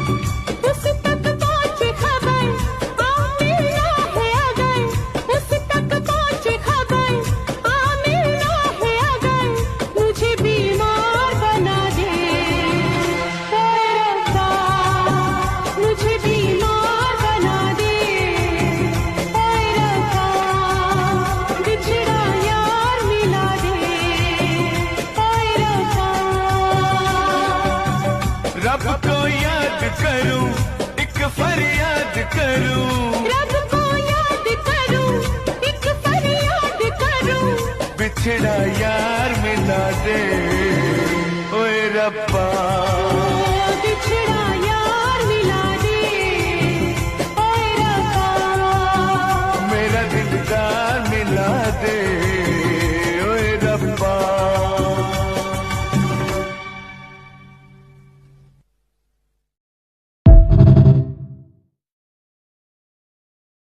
उस तक पहुंची खबर आ मिलना है अगर, उस तक पहुंची खबर आ मिलना है अगर, मुझे बीमार बना दे ओए रब्बा, मुझे बीमार बना दे ओए रब्बा, बिछड़ा यार मिला दे ओए रब्बा। रब को याद करूं, एक फरियाद करूं, रब को याद करूं, एक फरियाद करूं, बिछड़ा यार मिला दे ओए रब्बा।